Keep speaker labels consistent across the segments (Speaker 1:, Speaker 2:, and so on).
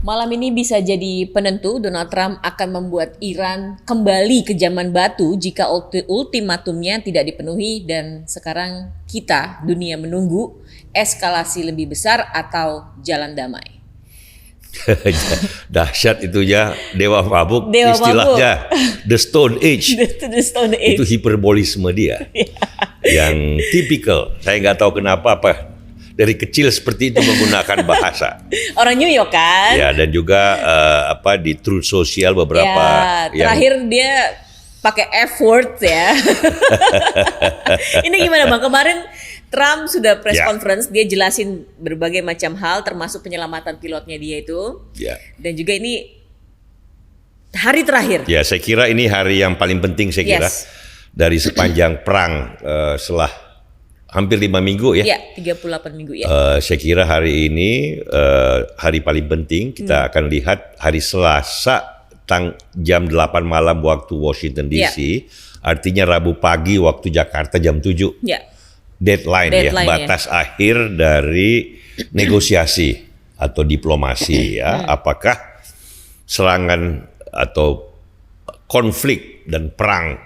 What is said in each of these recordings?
Speaker 1: Malam ini bisa jadi penentu. Donald Trump akan membuat Iran kembali ke zaman batu jika ultimatumnya tidak dipenuhi, dan sekarang kita, dunia, menunggu eskalasi lebih besar atau jalan damai.
Speaker 2: Dahsyat itu ya, dewa mabuk,
Speaker 1: Dewa
Speaker 2: istilahnya the Stone Age.
Speaker 1: The Stone Age.
Speaker 2: Itu hiperbolisme dia yang tipikal. Saya nggak tahu kenapa dari kecil seperti itu menggunakan bahasa.
Speaker 1: Orang New York kan?
Speaker 2: Ya, dan juga di Truth Social beberapa.
Speaker 1: Ya, terakhir dia pakai F word ya. Ini gimana Bang? Kemarin Trump sudah press conference, dia jelasin berbagai macam hal termasuk penyelamatan pilotnya dia itu.
Speaker 2: Ya.
Speaker 1: Dan juga ini hari terakhir.
Speaker 2: Ya, saya kira ini hari yang paling penting saya kira dari sepanjang perang setelah hampir 5 minggu ya.
Speaker 1: Iya, 38 minggu ya.
Speaker 2: Saya kira hari ini hari paling penting. Kita akan lihat hari Selasa jam 8 malam waktu Washington DC. Artinya Rabu pagi waktu Jakarta jam 7.
Speaker 1: Ya.
Speaker 2: Deadline ya, batas akhir dari negosiasi atau diplomasi ya. Apakah serangan atau konflik dan perang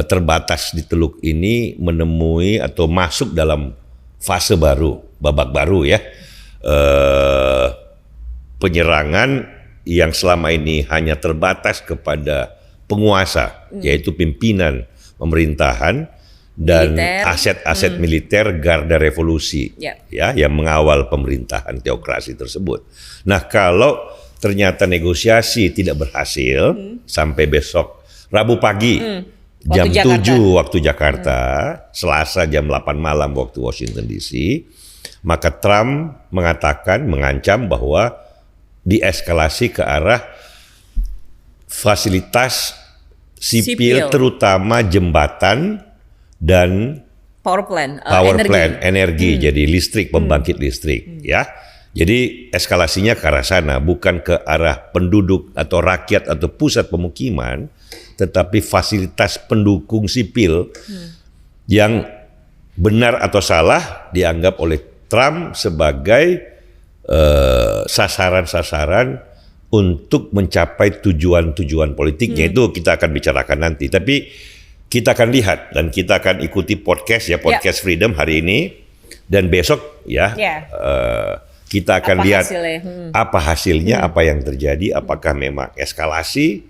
Speaker 2: terbatas di Teluk ini menemui atau masuk dalam fase baru, babak baru ya. Penyerangan yang selama ini hanya terbatas kepada penguasa, yaitu pimpinan pemerintahan dan aset-aset militer Garda Revolusi ya yang mengawal pemerintahan teokrasi tersebut. Nah, kalau ternyata negosiasi tidak berhasil sampai besok Rabu pagi jam 7 waktu Jakarta, Selasa jam 8 malam waktu Washington DC, maka Trump mengancam bahwa dieskalasi ke arah fasilitas sipil terutama jembatan dan power plant energi, jadi listrik, pembangkit listrik ya. Jadi eskalasinya ke arah sana, bukan ke arah penduduk atau rakyat atau pusat pemukiman, tetapi fasilitas pendukung sipil yang benar atau salah dianggap oleh Trump sebagai sasaran-sasaran untuk mencapai tujuan-tujuan politiknya. Itu kita akan bicarakan nanti. Tapi kita akan lihat dan kita akan ikuti podcast Freedom hari ini dan besok kita akan lihat apa hasilnya, apa yang terjadi, apakah memang eskalasi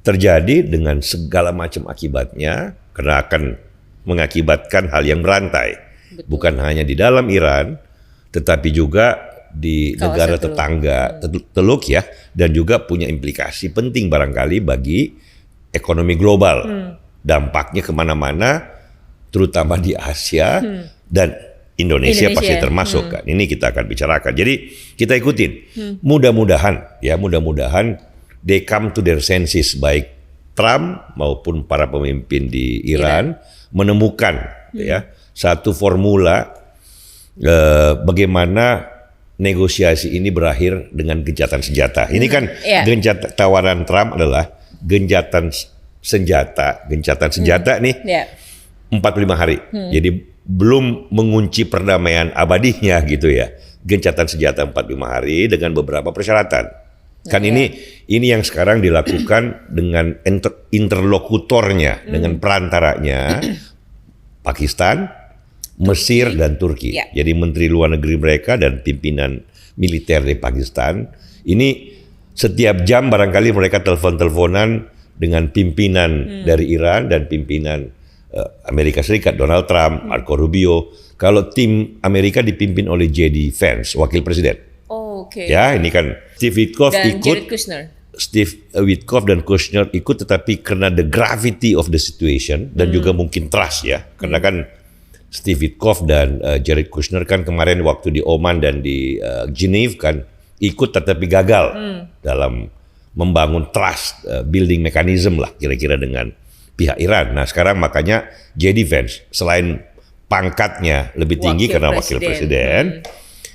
Speaker 2: terjadi dengan segala macam akibatnya, karena akan mengakibatkan hal yang berantai. Bukan hanya di dalam Iran, tetapi juga di negara tetangga Teluk ya, dan juga punya implikasi penting barangkali bagi ekonomi global. Dampaknya kemana-mana, terutama di Asia dan Indonesia pasti termasuk kan. Ini kita akan bicarakan. Jadi kita ikutin. Mudah-mudahan they come to their senses, baik Trump maupun para pemimpin di Iran menemukan satu formula bagaimana negosiasi ini berakhir dengan gencatan senjata. Ini kan tawaran Trump adalah gencatan senjata nih 45 hari. Jadi belum mengunci perdamaian abadinya gitu ya. Gencatan senjata 45 hari dengan beberapa persyaratan. Kan ini yang sekarang dilakukan dengan interlokutornya, dengan perantaranya Pakistan, Mesir dan Turki. Jadi menteri luar negeri mereka dan pimpinan militer di Pakistan ini setiap jam barangkali mereka telepon-teleponan dengan pimpinan dari Iran dan pimpinan Amerika Serikat, Donald Trump, Marco Rubio. Kalau tim Amerika dipimpin oleh J.D. Vance, wakil presiden. Ya, ini kan Steve Witkoff ikut. Steve Witkoff dan Kushner ikut, tetapi karena the gravity of the situation dan juga mungkin trust ya, karena kan Steve Witkoff dan Jared Kushner kan kemarin waktu di Oman dan di Geneva kan ikut tetapi gagal dalam membangun trust building mechanism lah kira-kira dengan pihak Iran. Nah sekarang makanya J.D. Vance selain pangkatnya lebih tinggi karena wakil presiden,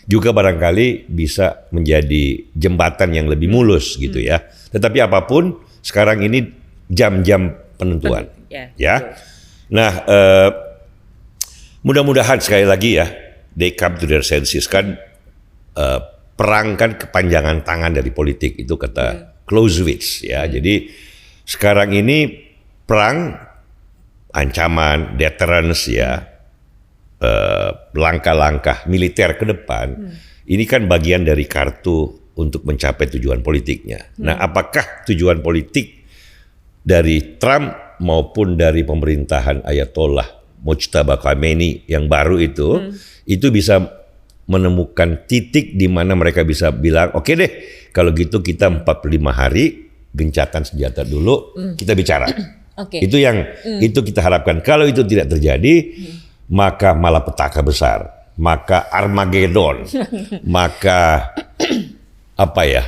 Speaker 2: juga barangkali bisa menjadi jembatan yang lebih mulus gitu ya. Tetapi apapun sekarang ini jam-jam penentuan ya. Nah mudah-mudahan sekali lagi ya they come to their senses kan. perang kan kepanjangan tangan dari politik, itu kata Clausewitz ya. Jadi sekarang ini perang, ancaman, deterrence ya, langkah-langkah militer ke depan, ini kan bagian dari kartu untuk mencapai tujuan politiknya. Nah, apakah tujuan politik dari Trump maupun dari pemerintahan Ayatollah Mujtaba Khamenei yang baru itu bisa menemukan titik di mana mereka bisa bilang, oke deh, kalau gitu kita 45 hari gencatan senjata dulu, kita bicara. Itu yang itu kita harapkan. Kalau itu tidak terjadi, maka malapetaka besar, maka Armageddon, maka apa ya?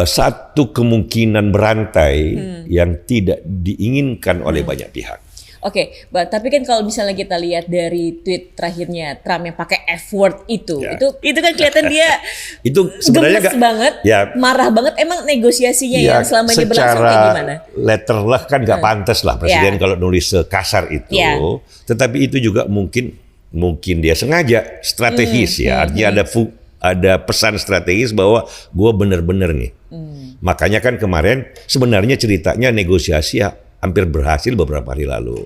Speaker 2: Satu kemungkinan berantai yang tidak diinginkan oleh banyak pihak.
Speaker 1: Oke, tapi kan kalau misalnya kita lihat dari tweet terakhirnya Trump yang pakai F word itu kan kelihatan dia
Speaker 2: itu sebenarnya
Speaker 1: gemes banget, marah banget. Emang negosiasinya yang selama ini berlangsung kayak gimana?
Speaker 2: Letter lah kan nggak pantas lah presiden kalau nulis sekasar itu. Tetapi itu juga mungkin dia sengaja strategis artinya ada pesan strategis bahwa gue bener-bener nih. Makanya kan kemarin sebenarnya ceritanya negosiasi hampir berhasil beberapa hari lalu.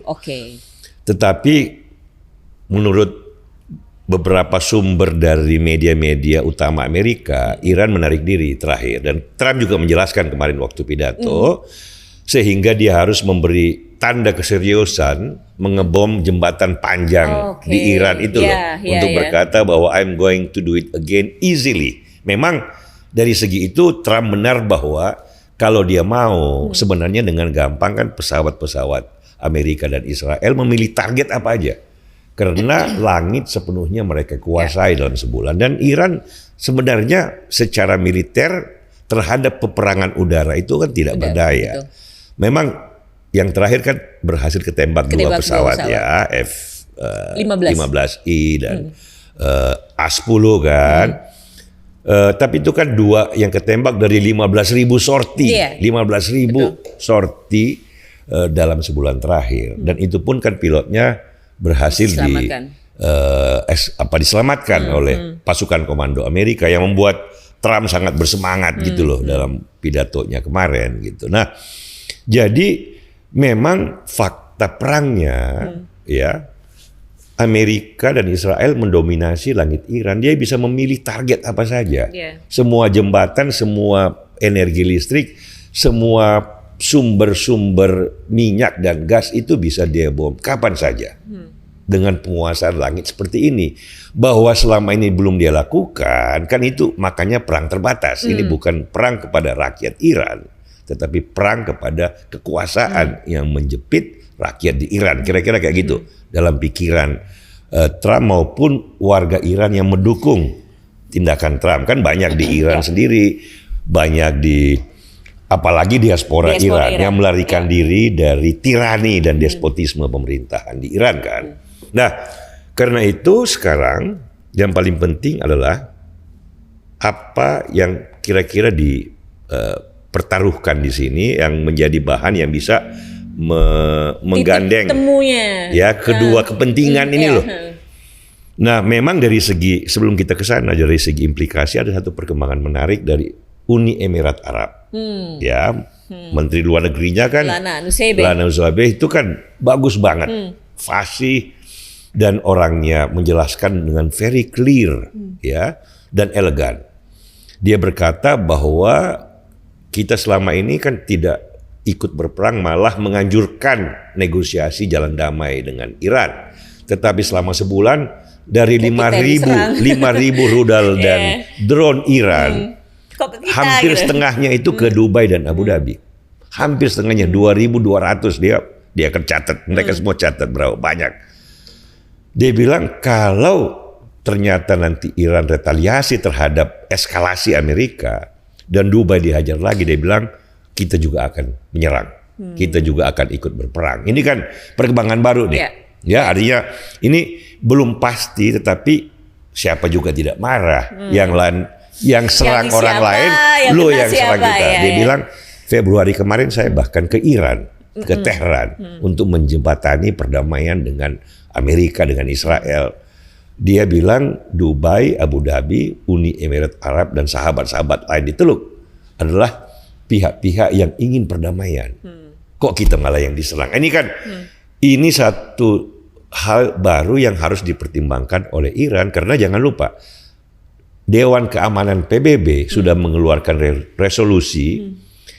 Speaker 2: Tetapi menurut beberapa sumber dari media-media utama Amerika, Iran menarik diri terakhir. Dan Trump juga menjelaskan kemarin waktu pidato, sehingga dia harus memberi tanda keseriusan mengebom jembatan panjang di Iran itu untuk berkata bahwa I'm going to do it again easily. Memang dari segi itu Trump benar bahwa kalau dia mau sebenarnya dengan gampang kan pesawat-pesawat Amerika dan Israel memilih target apa aja. Karena langit sepenuhnya mereka kuasai dalam sebulan. Dan Iran sebenarnya secara militer terhadap peperangan udara itu kan tidak berdaya. Memang yang terakhir kan berhasil ketembak dua pesawat ya, F-15I dan A-10 kan. Tapi itu kan dua yang ketembak dari 15.000 sorti, 15.000 sorti dalam sebulan terakhir, dan itu pun kan pilotnya berhasil diselamatkan oleh pasukan komando Amerika yang membuat Trump sangat bersemangat gitu loh dalam pidatonya kemarin gitu. Nah, jadi memang fakta perangnya ya. Amerika dan Israel mendominasi langit Iran. Dia bisa memilih target apa saja. Semua jembatan, semua energi listrik, semua sumber-sumber minyak dan gas itu bisa dia bom kapan saja. Dengan penguasaan langit seperti ini. Bahwa selama ini belum dia lakukan, kan itu makanya perang terbatas. Ini bukan perang kepada rakyat Iran, tetapi perang kepada kekuasaan yang menjepit rakyat di Iran. Kira-kira kayak gitu dalam pikiran Trump maupun warga Iran yang mendukung tindakan Trump. Kan banyak di Iran sendiri, banyak di apalagi diaspora Iran yang melarikan diri dari tirani dan despotisme pemerintahan di Iran kan. Nah, karena itu sekarang yang paling penting adalah apa yang kira-kira dipertaruhkan di sini yang menjadi bahan yang bisa menggandeng ya kedua kepentingan ini loh. Nah, memang dari segi sebelum kita ke sana, dari segi implikasi ada satu perkembangan menarik dari Uni Emirat Arab. Ya, Menteri Luar Negerinya kan Lana Nusaybe itu kan bagus banget, fasih dan orangnya menjelaskan dengan very clear ya dan elegan. Dia berkata bahwa kita selama ini kan tidak ikut berperang, malah menganjurkan negosiasi jalan damai dengan Iran. Tetapi selama sebulan dari 5.000 rudal dan drone Iran, hampir setengahnya itu ke Dubai dan Abu Dhabi. Hampir setengahnya 2.200 dia akan catat, mereka semua catat berapa banyak. Dia bilang kalau ternyata nanti Iran retaliasi terhadap eskalasi Amerika dan Dubai dihajar lagi, dia bilang kita juga akan menyerang, kita juga akan ikut berperang. Ini kan perkembangan baru nih, ya artinya ini belum pasti, tetapi siapa juga tidak marah. Yang serang orang lain, lo yang serang kita. Dia bilang Februari kemarin saya bahkan ke Iran, ke Tehran untuk menjembatani perdamaian dengan Amerika dengan Israel. Dia bilang Dubai, Abu Dhabi, Uni Emirat Arab dan sahabat-sahabat lain di Teluk adalah pihak-pihak yang ingin perdamaian. Kok kita malah yang diserang? Ini kan ini satu hal baru yang harus dipertimbangkan oleh Iran, karena jangan lupa Dewan Keamanan PBB sudah mengeluarkan resolusi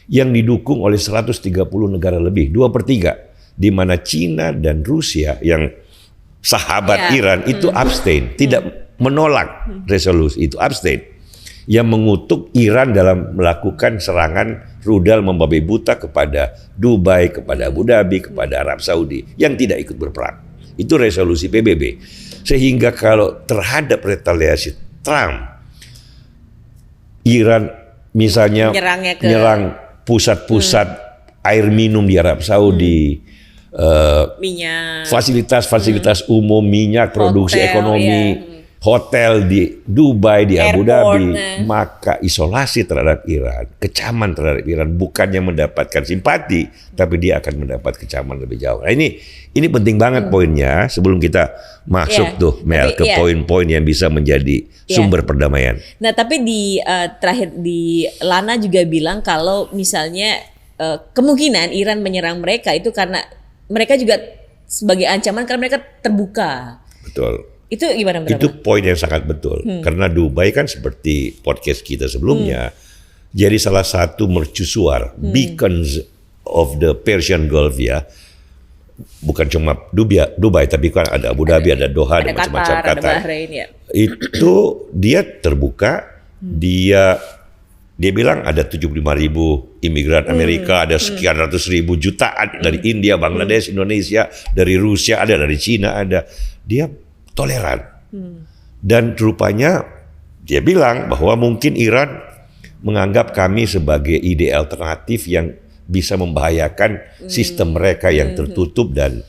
Speaker 2: yang didukung oleh 130 negara lebih, 2/3, di mana Cina dan Rusia yang sahabat Iran itu abstain, tidak menolak resolusi itu, abstain, yang mengutuk Iran dalam melakukan serangan rudal membabi buta kepada Dubai, kepada Abu Dhabi, kepada Arab Saudi yang tidak ikut berperang. Itu resolusi PBB. Sehingga kalau terhadap retaliasi Trump, Iran misalnya menyerang pusat-pusat air minum di Arab Saudi,
Speaker 1: minyak,
Speaker 2: fasilitas umum, minyak, produksi ekonomi, hotel di Dubai, di Abu Dhabi, maka isolasi terhadap Iran, kecaman terhadap Iran bukannya mendapatkan simpati, tapi dia akan mendapat kecaman lebih jauh. Nah, ini penting banget poinnya sebelum kita masuk tuh Mel ke poin-poin yang bisa menjadi sumber perdamaian.
Speaker 1: Nah, tapi di terakhir di Lana juga bilang kalau misalnya kemungkinan Iran menyerang mereka itu karena mereka juga sebagai ancaman karena mereka terbuka.
Speaker 2: Betul.
Speaker 1: Itu gimana?
Speaker 2: Itu poin yang sangat betul. Karena Dubai kan seperti podcast kita sebelumnya, jadi salah satu mercusuar, beacons of the Persian Gulf ya. Bukan cuma Dubai, tapi kan ada Abu Dhabi, ada Doha, ada macam-macam Qatar.
Speaker 1: Ada Bahrain, ya.
Speaker 2: Itu dia terbuka, dia bilang ada 75.000 imigran Amerika, ada sekian ratus ribu jutaan dari India, Bangladesh, Indonesia, dari Rusia, ada dari Cina, ada. Dia toleran. Dan rupanya dia bilang bahwa mungkin Iran menganggap kami sebagai ide alternatif yang bisa membahayakan sistem mereka yang tertutup dan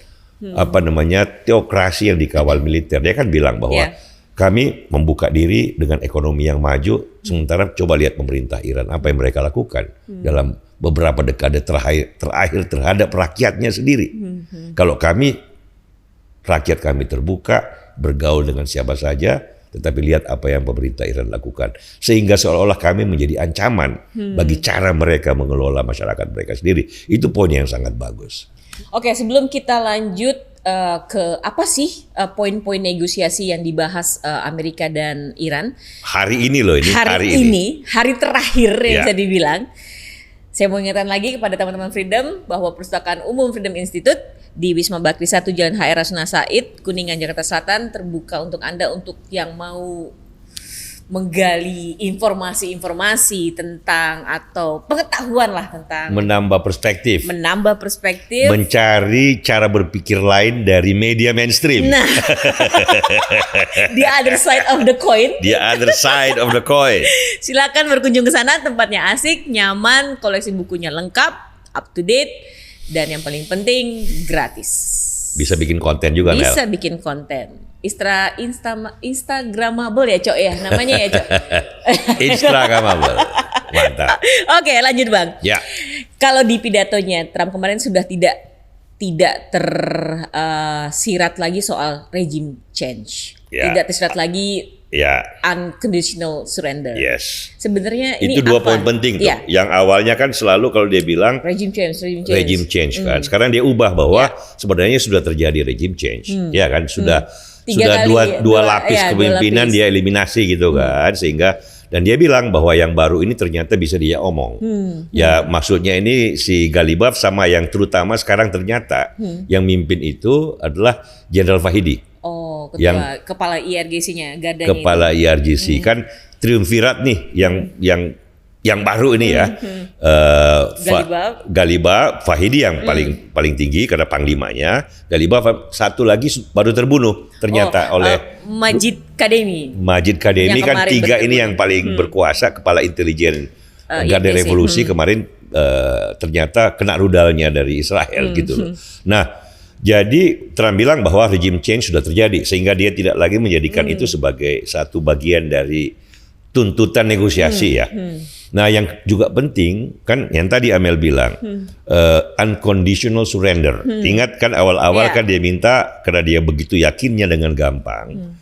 Speaker 2: teokrasi yang dikawal militer. Dia kan bilang bahwa kami membuka diri dengan ekonomi yang maju, sementara coba lihat pemerintah Iran, apa yang mereka lakukan dalam beberapa dekade terakhir terhadap rakyatnya sendiri. Kalau rakyat kami terbuka, bergaul dengan siapa saja, tetapi lihat apa yang pemerintah Iran lakukan. Sehingga seolah-olah kami menjadi ancaman bagi cara mereka mengelola masyarakat mereka sendiri. Itu poin yang sangat bagus.
Speaker 1: Oke, sebelum kita lanjut ke apa sih poin-poin negosiasi yang dibahas Amerika dan Iran
Speaker 2: hari ini loh,
Speaker 1: hari terakhir yang bisa dibilang. Saya mau ingatkan lagi kepada teman-teman Freedom bahwa Perpustakaan Umum Freedom Institute di Wisma Bakri 1 Jalan HR Rasuna Said, Kuningan, Jakarta Selatan terbuka untuk Anda untuk yang mau menggali informasi-informasi tentang atau pengetahuan lah tentang
Speaker 2: menambah perspektif, mencari cara berpikir lain dari media mainstream.
Speaker 1: Nah, the other side of the coin.
Speaker 2: The other side of the coin.
Speaker 1: Silakan berkunjung ke sana, tempatnya asik, nyaman, koleksi bukunya lengkap, up to date, dan yang paling penting gratis.
Speaker 2: Bisa bikin konten juga, Nel.
Speaker 1: Bisa bikin konten. Instagramable ya, Cok ya namanya ya, Cok.
Speaker 2: Instagramable. Mantap.
Speaker 1: Oke, lanjut Bang.
Speaker 2: Ya.
Speaker 1: Kalau di pidatonya Trump kemarin sudah tidak tersirat lagi soal regime change. Ya. Tidak tersirat lagi unconditional surrender.
Speaker 2: Yes.
Speaker 1: Sebenarnya
Speaker 2: itu dua poin penting tuh. Ya. Yang awalnya kan selalu kalau dia bilang regime change kan. Sekarang dia ubah bahwa sebenarnya sudah terjadi regime change. Ya kan, sudah dua lapis kepemimpinan dia eliminasi gitu kan, sehingga dan dia bilang bahwa yang baru ini ternyata bisa dia omong. Ya maksudnya ini si Ghalibaf sama yang terutama sekarang ternyata yang mimpin itu adalah Jenderal Fahidi.
Speaker 1: Oh, ketua kepala IRGC-nya, gardanya.
Speaker 2: Kepala IRGC kan triumvirat nih yang baru ini ya. Ghalibaf, Fahidi yang paling tinggi karena panglimanya. Ghalibaf satu lagi baru terbunuh ternyata oleh
Speaker 1: Majid Kademi.
Speaker 2: Majid Kademi kan tiga ini yang paling berkuasa, kepala intelijen Garda Revolusi kemarin ternyata kena rudalnya dari Israel gitu loh. Nah, jadi Trump bilang bahwa regime change sudah terjadi sehingga dia tidak lagi menjadikan itu sebagai satu bagian dari tuntutan negosiasi ya. Nah, yang juga penting kan yang tadi Amel bilang unconditional surrender. Ingat kan awal-awal kan dia minta karena dia begitu yakinnya dengan gampang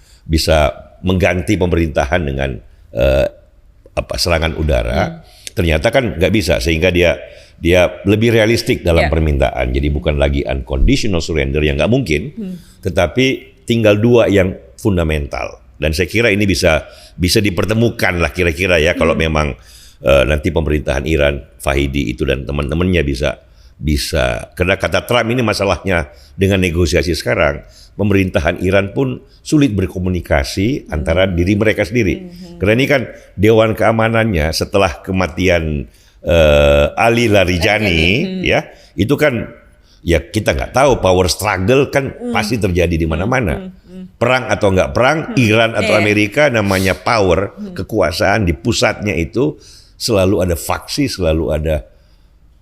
Speaker 2: mengganti pemerintahan dengan serangan udara. Ternyata kan nggak bisa, sehingga dia lebih realistik dalam permintaan. Jadi bukan lagi unconditional surrender yang nggak mungkin, tetapi tinggal dua yang fundamental. Dan saya kira ini bisa dipertemukan lah kira-kira ya, kalau memang nanti pemerintahan Iran, Fahidi itu dan teman-temannya bisa, karena kata Trump ini masalahnya dengan negosiasi sekarang, pemerintahan Iran pun sulit berkomunikasi antara diri mereka sendiri. Karena ini kan Dewan Keamanannya setelah kematian Ali Larijani, ya itu kan ya kita nggak tahu, power struggle kan pasti terjadi di mana-mana. Perang atau nggak perang, Iran atau Amerika, namanya power, kekuasaan di pusatnya itu selalu ada faksi, selalu ada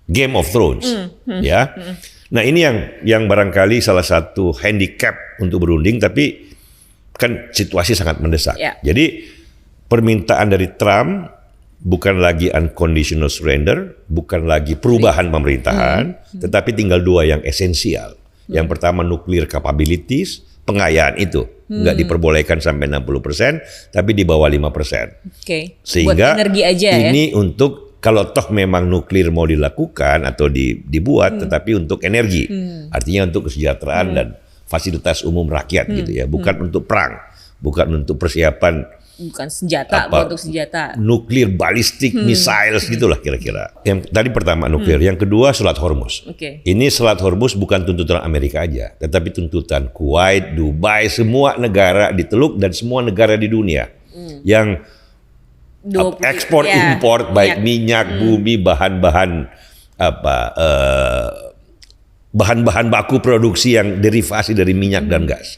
Speaker 2: Game of Thrones, ya. Nah ini yang barangkali salah satu handicap untuk berunding, tapi kan situasi sangat mendesak. Jadi permintaan dari Trump bukan lagi unconditional surrender, bukan lagi perubahan pemerintahan, tetapi tinggal dua yang esensial. Yang pertama nuclear capabilities, pengayaan itu nggak diperbolehkan sampai 60%, tapi di bawah 5%. Sehingga
Speaker 1: buat energi aja,
Speaker 2: ini untuk kalau toh memang nuklir mau dilakukan atau dibuat, tetapi untuk energi, artinya untuk kesejahteraan dan fasilitas umum rakyat gitu ya, bukan untuk perang, bukan untuk persiapan,
Speaker 1: bukan senjata, bukan untuk senjata,
Speaker 2: nuklir, balistik, missiles gitulah kira-kira. Yang tadi pertama nuklir, yang kedua Selat Hormuz. Ini Selat Hormuz bukan tuntutan Amerika aja, tetapi tuntutan Kuwait, Dubai, semua negara di Teluk dan semua negara di dunia yang ekspor impor baik minyak, bumi, bahan-bahan bahan-bahan baku produksi yang derivasi dari minyak dan gas.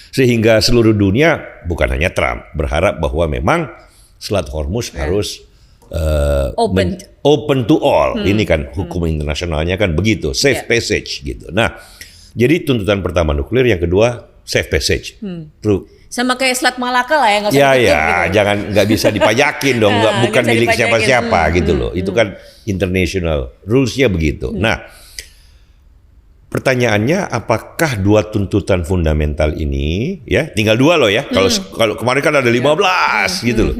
Speaker 2: Sehingga seluruh dunia, bukan hanya Trump, berharap bahwa memang Selat Hormuz harus open to all. Ini kan hukum internasionalnya kan begitu, safe passage gitu. Nah, jadi tuntutan pertama nuklir, yang kedua safe passage.
Speaker 1: Sama kayak Selat Malaka lah ya, nggak usah
Speaker 2: ya,
Speaker 1: gitu.
Speaker 2: Jangan, nggak bisa dipajakin dong, bukan milik siapa-siapa gitu loh. Itu kan international rules-nya begitu. Nah, pertanyaannya, apakah dua tuntutan fundamental ini, ya tinggal dua loh ya. Kalau kemarin kan ada 15 gitu loh.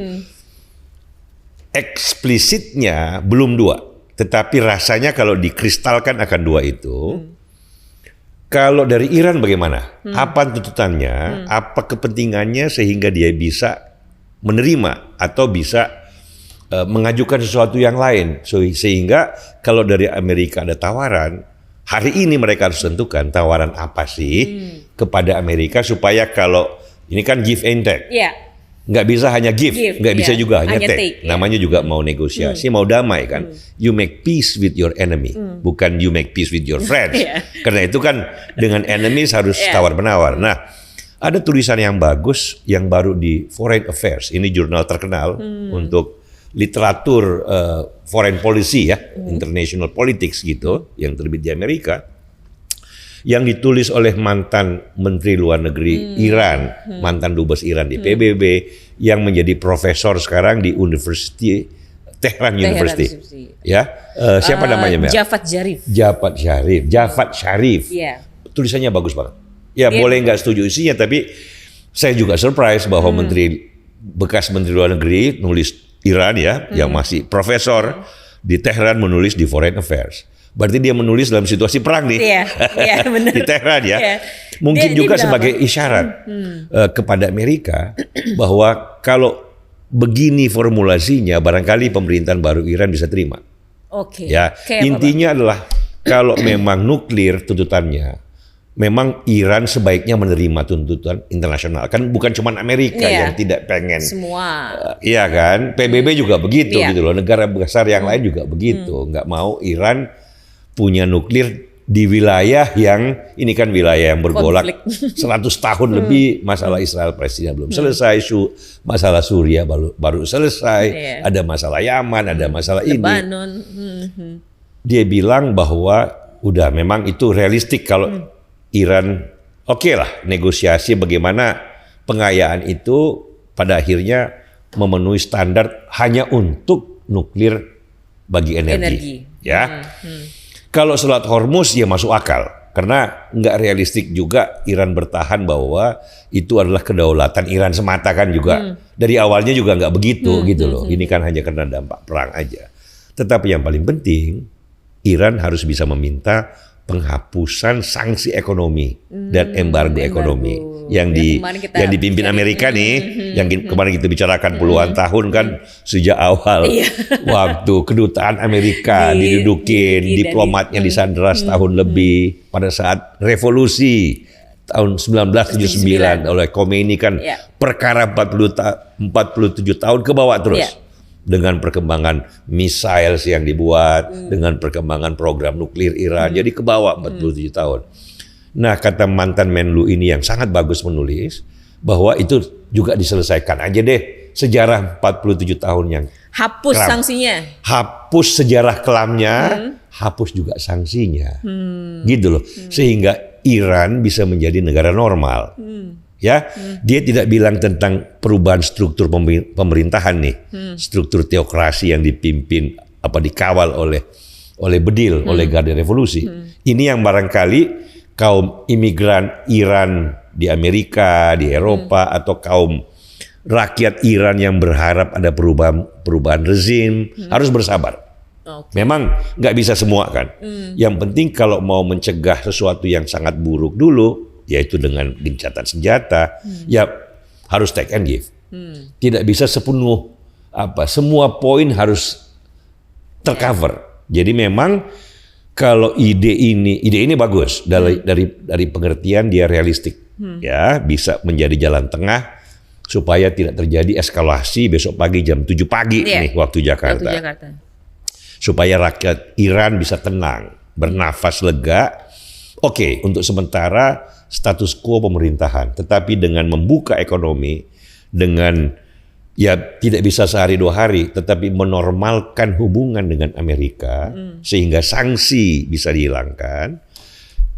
Speaker 2: Eksplisitnya belum dua, tetapi rasanya kalau dikristalkan akan dua itu. Kalau dari Iran bagaimana? Apa tuntutannya? Apa kepentingannya sehingga dia bisa menerima atau bisa mengajukan sesuatu yang lain? Sehingga kalau dari Amerika ada tawaran, hari ini mereka harus tentukan tawaran apa sih kepada Amerika, supaya kalau ini kan give and take. Nggak bisa hanya give, nggak bisa juga hanya take. Namanya juga mau negosiasi, mau damai kan. You make peace with your enemy, bukan you make peace with your friends. Karena itu kan dengan enemies harus tawar-menawar. Nah, ada tulisan yang bagus yang baru di Foreign Affairs. Ini jurnal terkenal untuk literatur foreign policy ya, international politics gitu, yang terbit di Amerika. Yang ditulis oleh mantan Menteri Luar Negeri Iran, mantan dubes Iran di PBB, yang menjadi profesor sekarang di Tehran University. Ya, siapa namanya?
Speaker 1: Javad
Speaker 2: Sharif. Tulisannya bagus banget. Ya, boleh nggak setuju isinya, tapi saya juga surprise bahwa bekas Menteri Luar Negeri nulis Iran ya, yang masih profesor di Tehran menulis di Foreign Affairs. Berarti dia menulis dalam situasi perang nih, di Tehran ya. Mungkin juga sebagai isyarat kepada Amerika bahwa kalau begini formulasinya, barangkali pemerintahan baru Iran bisa terima. Ya, intinya adalah kalau memang nuklir tuntutannya, memang Iran sebaiknya menerima tuntutan internasional. Kan bukan cuma Amerika yang tidak pengen.
Speaker 1: Semua.
Speaker 2: Iya kan, PBB juga begitu gitu loh. Negara besar yang lain juga begitu. Nggak mau Iran punya nuklir di wilayah yang, ini kan wilayah yang bergolak 100 tahun lebih, masalah Israel Palestina belum selesai, masalah Suriah baru selesai, ada masalah Yaman, ada masalah
Speaker 1: Lebanon.
Speaker 2: Dia bilang bahwa udah memang itu realistik kalau Iran oke lah negosiasi bagaimana pengayaan itu pada akhirnya memenuhi standar hanya untuk nuklir bagi energi. Ya. Kalau Selat Hormuz ya masuk akal. Karena nggak realistik juga Iran bertahan bahwa itu adalah kedaulatan Iran semata kan juga. Dari awalnya juga nggak begitu gitu loh. Ini kan hanya karena dampak perang aja. Tetapi yang paling penting, Iran harus bisa meminta penghapusan sanksi ekonomi dan embargo ekonomi yang dipimpin Amerika nih, yang kemarin kita bicarakan puluhan tahun kan sejak awal waktu kedutaan Amerika didudukin, diplomatnya disandera setahun lebih pada saat revolusi tahun 1979 oleh Khomeini kan perkara 47 tahun ke bawah terus. Dengan perkembangan misail yang dibuat, dengan perkembangan program nuklir Iran, jadi ke bawah 47 tahun. Nah, kata mantan Menlu ini yang sangat bagus menulis, bahwa itu juga diselesaikan aja deh, sejarah 47 tahun yang
Speaker 1: hapus
Speaker 2: kelam.
Speaker 1: Sanksinya.
Speaker 2: Hapus sejarah kelamnya, hapus juga sanksinya. Gitu loh, sehingga Iran bisa menjadi negara normal. Ya, dia tidak bilang tentang perubahan struktur pemerintahan nih, struktur teokrasi yang dipimpin dikawal oleh bedil, oleh Garda Revolusi. Ini yang barangkali kaum imigran Iran di Amerika, di Eropa, atau kaum rakyat Iran yang berharap ada perubahan rezim harus bersabar. Memang nggak bisa semua kan. Yang penting kalau mau mencegah sesuatu yang sangat buruk dulu, yaitu dengan gencatan senjata, ya harus take and give. Tidak bisa semua poin harus tercover. Jadi memang kalau ide ini bagus dari pengertian dia realistik, ya bisa menjadi jalan tengah supaya tidak terjadi eskalasi besok pagi jam 7 pagi nih waktu Jakarta. Supaya rakyat Iran bisa tenang, bernafas lega. Oke, untuk sementara status quo pemerintahan, tetapi dengan membuka ekonomi, dengan tidak bisa sehari 2 hari, tetapi menormalkan hubungan dengan Amerika, sehingga sanksi bisa dihilangkan,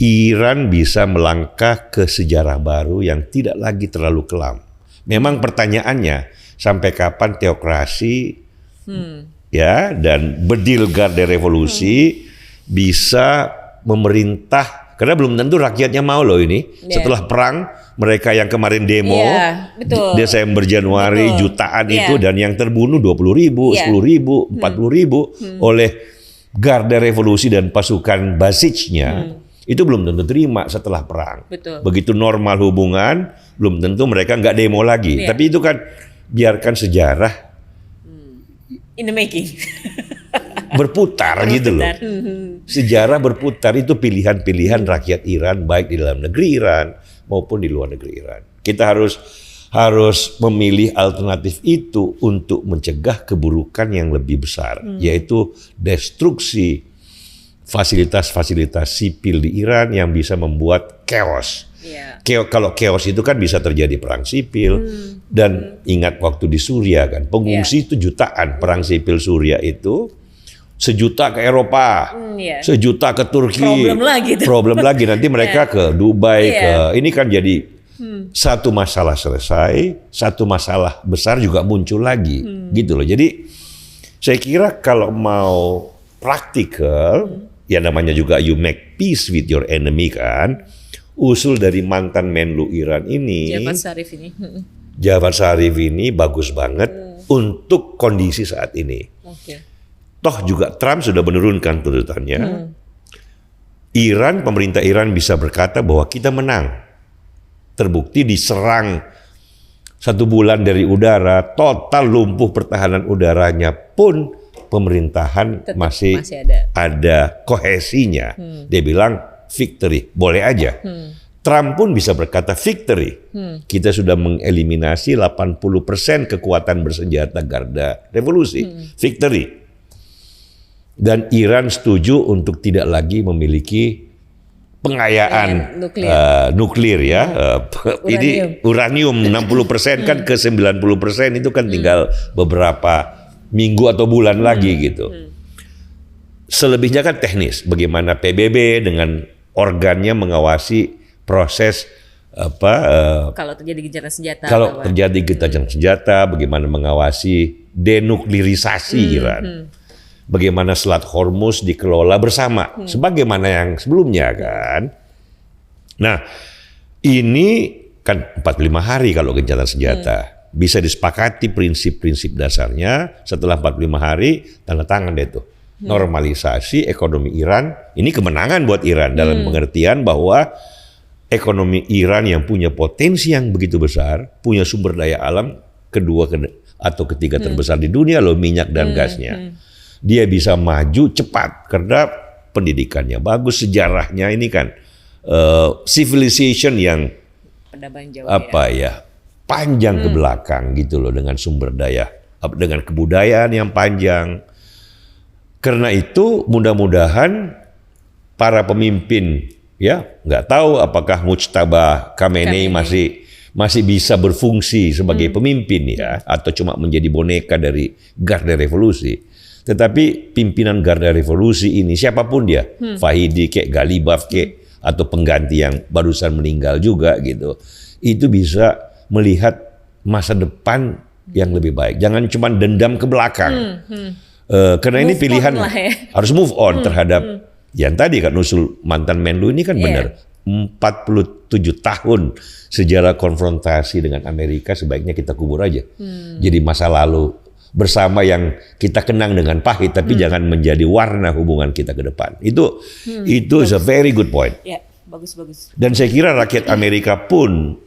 Speaker 2: Iran bisa melangkah ke sejarah baru yang tidak lagi terlalu kelam. Memang pertanyaannya, sampai kapan teokrasi dan bedil Garda Revolusi bisa memerintah. Karena belum tentu rakyatnya mau loh ini. Setelah perang, mereka yang kemarin demo Desember Januari jutaan itu, dan yang terbunuh 20.000, 10.000, 40.000 oleh Garda Revolusi dan pasukan Basijnya, itu belum tentu terima setelah perang. Begitu normal hubungan, belum tentu mereka nggak demo lagi. Tapi itu kan biarkan sejarah
Speaker 1: in the making.
Speaker 2: berputar gitu loh. Sejarah berputar, itu pilihan-pilihan rakyat Iran baik di dalam negeri Iran maupun di luar negeri Iran. Kita harus memilih alternatif itu untuk mencegah keburukan yang lebih besar, yaitu destruksi fasilitas-fasilitas sipil di Iran yang bisa membuat chaos. Kalau chaos itu kan bisa terjadi perang sipil, dan ingat waktu di Suriah kan, pengungsi itu jutaan, perang sipil Suriah itu 1 juta ke Eropa, 1 juta ke Turki, problem lagi nanti mereka ke Dubai, ini kan jadi satu masalah selesai, satu masalah besar juga muncul lagi, gitu loh. Jadi saya kira kalau mau praktikal, ya namanya juga you make peace with your enemy kan, usul dari mantan Menlu Iran ini, Javad Zarif ini bagus banget untuk kondisi saat ini. Toh juga Trump sudah menurunkan tuntutannya. Pemerintah Iran bisa berkata bahwa kita menang. Terbukti diserang 1 bulan dari udara, total lumpuh pertahanan udaranya pun pemerintahan masih ada kohesinya. Dia bilang victory, boleh aja. Trump pun bisa berkata victory. Kita sudah mengeliminasi 80% kekuatan bersenjata Garda Revolusi. Victory. Dan Iran setuju untuk tidak lagi memiliki pengayaan nuklir ya. Ini uranium 60% kan ke 90% itu kan tinggal beberapa minggu atau bulan lagi gitu. Selebihnya kan teknis, bagaimana PBB dengan organnya mengawasi proses
Speaker 1: kalau terjadi gencatan senjata.
Speaker 2: Kalau terjadi gencatan senjata, bagaimana mengawasi denuklirisasi Iran. Bagaimana Selat Hormuz dikelola bersama, sebagaimana yang sebelumnya kan. Nah, ini kan 45 hari kalau gencatan senjata. Bisa disepakati prinsip-prinsip dasarnya, setelah 45 hari tanda tangan deh tuh. Normalisasi ekonomi Iran, ini kemenangan buat Iran dalam pengertian bahwa ekonomi Iran yang punya potensi yang begitu besar, punya sumber daya alam kedua atau ketiga terbesar di dunia loh, minyak dan gasnya. Dia bisa maju cepat karena pendidikannya bagus, sejarahnya ini kan civilization yang panjang ke belakang gitu loh, dengan sumber daya, dengan kebudayaan yang panjang. Karena itu mudah-mudahan para pemimpin, ya nggak tahu apakah Mujtaba Khamenei masih bisa berfungsi sebagai pemimpin ya, atau cuma menjadi boneka dari Garda Revolusi. Tetapi pimpinan Garda Revolusi ini siapapun dia, Fahidi kek, Galibaf kek, atau pengganti yang barusan meninggal juga gitu, itu bisa melihat masa depan yang lebih baik. Jangan cuma dendam ke belakang. Karena ini pilihan harus move on terhadap yang tadi kan usul mantan Menlu ini kan benar. 47 tahun sejarah konfrontasi dengan Amerika sebaiknya kita kubur aja. Jadi masa lalu bersama yang kita kenang dengan pahit, tapi jangan menjadi warna hubungan kita ke depan. Itu is a very good point.
Speaker 1: Ya, bagus.
Speaker 2: Dan saya kira rakyat Amerika pun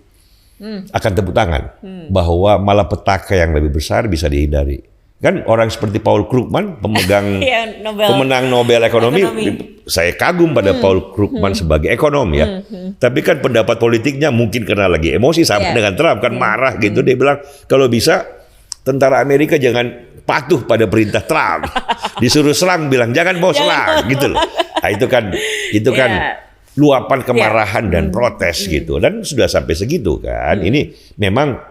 Speaker 2: akan tepuk tangan bahwa malapetaka yang lebih besar bisa dihindari. Kan orang seperti Paul Krugman, pemenang Nobel Ekonomi, saya kagum pada Paul Krugman sebagai ekonom ya. Tapi kan pendapat politiknya mungkin karena lagi emosi sama dengan Trump, kan marah gitu. Dia bilang kalau bisa tentara Amerika jangan patuh pada perintah Trump. Disuruh serang bilang jangan mau serang gitu loh. Nah, itu kan luapan kemarahan dan protes gitu. Dan sudah sampai segitu kan. Ini memang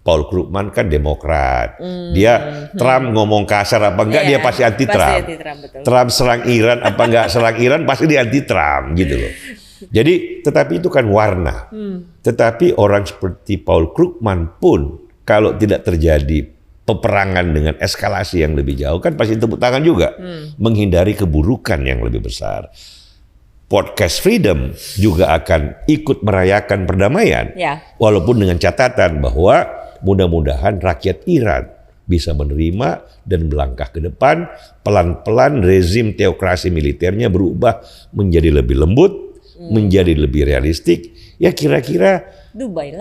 Speaker 2: Paul Krugman kan Demokrat. Dia Trump ngomong kasar apa enggak, dia pasti anti Trump. Trump serang Iran apa enggak serang Iran, pasti dia anti Trump gitu loh. Jadi tetapi itu kan warna. Tetapi orang seperti Paul Krugman pun kalau tidak terjadi peperangan dengan eskalasi yang lebih jauh kan pasti tepuk tangan juga. Menghindari keburukan yang lebih besar. Podcast Freedom juga akan ikut merayakan perdamaian. Walaupun dengan catatan bahwa mudah-mudahan rakyat Iran bisa menerima dan melangkah ke depan, pelan-pelan rezim teokrasi militernya berubah menjadi lebih lembut, menjadi lebih realistik. Ya kira-kira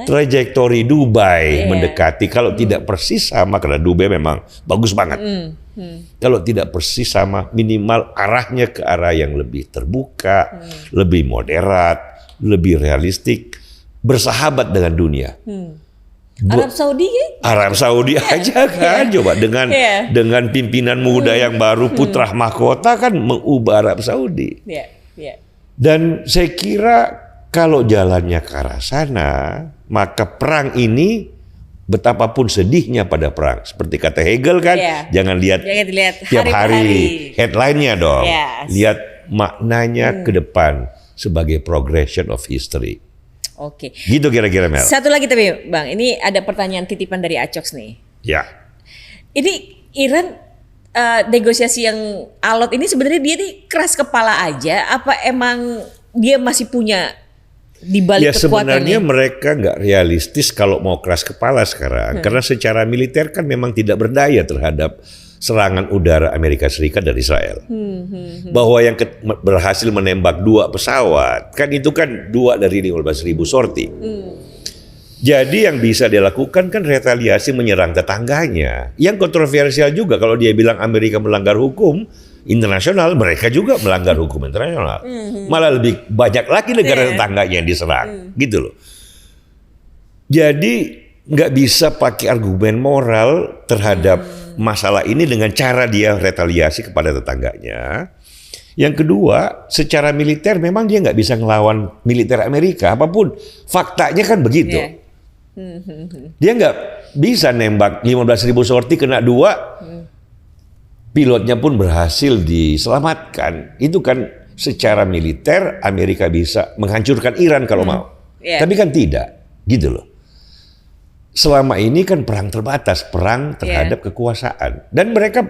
Speaker 2: trajektori Dubai mendekati, kalau tidak persis sama, karena Dubai memang bagus banget. Kalau tidak persis sama, minimal arahnya ke arah yang lebih terbuka, lebih moderat, lebih realistik, bersahabat dengan dunia. Arab Saudi aja kan, coba dengan pimpinan muda yang baru, putra mahkota kan mengubah Arab Saudi. Dan saya kira kalau jalannya ke arah sana, maka perang ini betapapun sedihnya pada perang. Seperti kata Hegel kan, jangan lihat tiap hari headline-nya dong. Lihat maknanya ke depan sebagai progression of history.
Speaker 1: Oke.
Speaker 2: Gitu kira-kira Mel.
Speaker 1: Satu lagi tapi Bang, ini ada pertanyaan titipan dari Acox nih.
Speaker 2: Ya.
Speaker 1: Ini Iran negosiasi yang alot ini sebenarnya dia nih keras kepala aja, apa emang dia masih punya di balik kekuatannya?
Speaker 2: Sebenarnya mereka nggak realistis kalau mau keras kepala sekarang, karena secara militer kan memang tidak berdaya terhadap serangan udara Amerika Serikat dan Israel. Bahwa yang berhasil menembak 2 pesawat, kan itu kan 2 dari 15.000 sorti. Jadi yang bisa dilakukan kan retaliasi menyerang tetangganya. Yang kontroversial juga kalau dia bilang Amerika melanggar hukum internasional, mereka juga melanggar hukum internasional. Malah lebih banyak lagi negara tetangganya yang diserang, gitu loh. Jadi nggak bisa pakai argumen moral terhadap masalah ini dengan cara dia retaliasi kepada tetangganya. Yang kedua, secara militer memang dia nggak bisa ngelawan militer Amerika apapun. Faktanya kan begitu. Dia nggak bisa nembak 15.000 sorti kena 2. Pilotnya pun berhasil diselamatkan. Itu kan secara militer Amerika bisa menghancurkan Iran kalau mau. Tapi kan tidak, gitu loh. Selama ini kan perang terbatas, perang terhadap kekuasaan. Dan mereka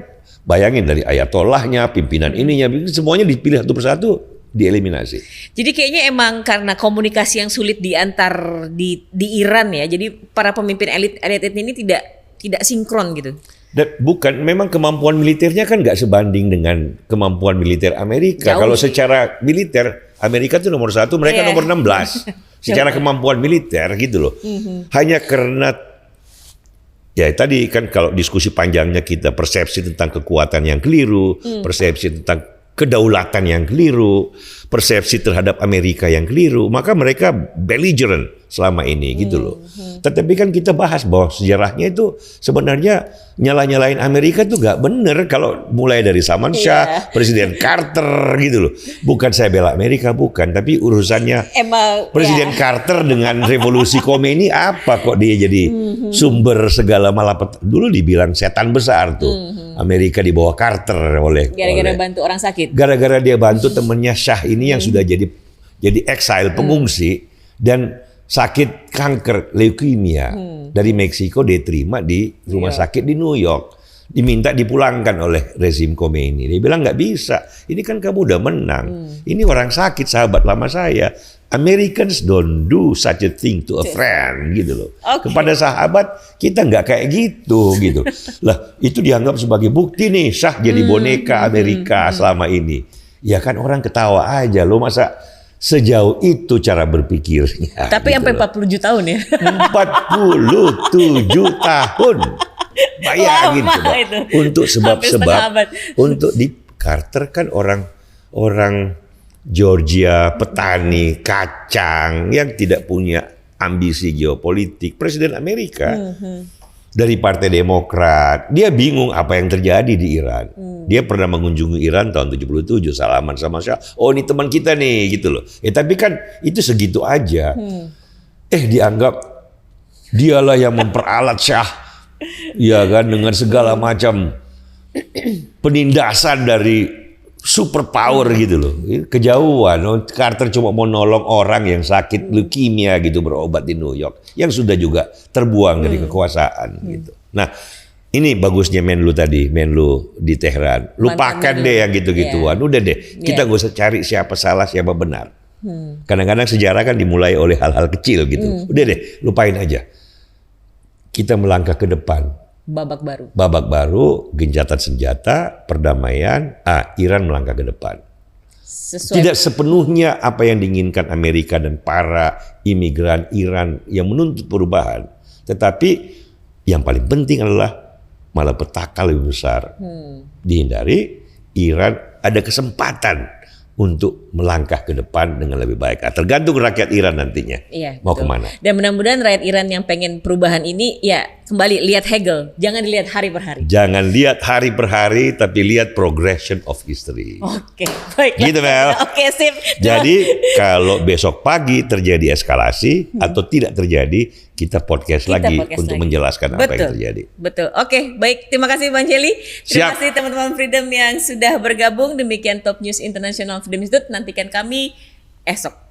Speaker 2: bayangin dari ayatollahnya, pimpinan ininya, semuanya dipilih satu persatu dieliminasi.
Speaker 1: Jadi kayaknya emang karena komunikasi yang sulit di Iran ya. Jadi para pemimpin elit ini tidak sinkron gitu.
Speaker 2: Dan bukan, memang kemampuan militernya kan nggak sebanding dengan kemampuan militer Amerika. Kalau secara militer Amerika itu nomor 1, mereka nomor 16. Secara kemampuan militer gitu loh. Hanya karena ya tadi kan kalau diskusi panjangnya kita persepsi tentang kekuatan yang keliru, persepsi tentang kedaulatan yang keliru, persepsi terhadap Amerika yang keliru, maka mereka belligerent selama ini gitu loh. Tetapi kan kita bahas bahwa sejarahnya itu sebenarnya nyala-nyalain Amerika itu gak bener kalau mulai dari zaman Shah, Presiden Carter gitu loh. Bukan saya bela Amerika, bukan, tapi urusannya Presiden Carter dengan revolusi Khomeini apa kok dia jadi sumber segala malapetaka. Dulu dibilang setan besar tuh. Amerika di bawah Carter
Speaker 1: gara-gara bantu orang sakit.
Speaker 2: Gara-gara dia bantu temennya Shah ini yang sudah jadi exile, pengungsi dan sakit kanker leukemia dari Meksiko, dia terima di rumah sakit di New York, diminta dipulangkan oleh rezim Khomeini. Dia bilang nggak bisa, ini kan kamu udah menang, ini orang sakit sahabat lama saya. Americans don't do such a thing to a friend gitu loh. Kepada sahabat kita nggak kayak gitu. Lah itu dianggap sebagai bukti nih Shah jadi boneka Amerika selama ini. Ya kan orang ketawa aja loh, masa sejauh itu cara berpikirnya.
Speaker 1: Tapi
Speaker 2: gitu
Speaker 1: sampai 40 tahun ya.
Speaker 2: 47 tahun. Bayangin coba. Untuk sebab-sebab, untuk di Carter kan orang Georgia, petani kacang yang tidak punya ambisi geopolitik. Presiden Amerika dari Partai Demokrat, dia bingung apa yang terjadi di Iran. Dia pernah mengunjungi Iran tahun 77, salaman sama Shah. Oh ini teman kita nih gitu loh. Tapi kan itu segitu aja. Dianggap dialah yang memperalat Shah, ya kan, dengan segala macam penindasan dari superpower gitu loh. Kejauhan. Carter cuma mau nolong orang yang sakit leukemia gitu, berobat di New York, yang sudah juga terbuang dari kekuasaan gitu. Nah, ini bagusnya Menlu tadi, Menlu di Teheran. Lupakan deh yang gitu-gituan. Udah deh, kita gak usah cari siapa salah, siapa benar. Kadang-kadang sejarah kan dimulai oleh hal-hal kecil gitu. Udah deh, lupain aja. Kita melangkah ke depan. Babak baru, gencatan senjata, perdamaian, Iran melangkah ke depan. Tidak sepenuhnya apa yang diinginkan Amerika dan para imigran Iran yang menuntut perubahan. Tetapi yang paling penting adalah malapetaka lebih besar. Dihindari, Iran ada kesempatan untuk melangkah ke depan dengan lebih baik. Tergantung rakyat Iran nantinya mau kemana.
Speaker 1: Dan mudah-mudahan rakyat Iran yang pengen perubahan ini ya kembali lihat Hegel, jangan dilihat hari per hari.
Speaker 2: Jangan lihat hari per hari, tapi lihat progression of history.
Speaker 1: Oke, baik.
Speaker 2: Gitu Mel.
Speaker 1: Oke, sip.
Speaker 2: Jadi kalau besok pagi terjadi eskalasi atau tidak terjadi, kita podcast lagi untuk menjelaskan apa yang terjadi.
Speaker 1: Betul. Oke, baik. Terima kasih Bang Celi. Terima kasih teman-teman Freedom yang sudah bergabung. Demikian Top News International Freedom Institute. Nantikan kami esok.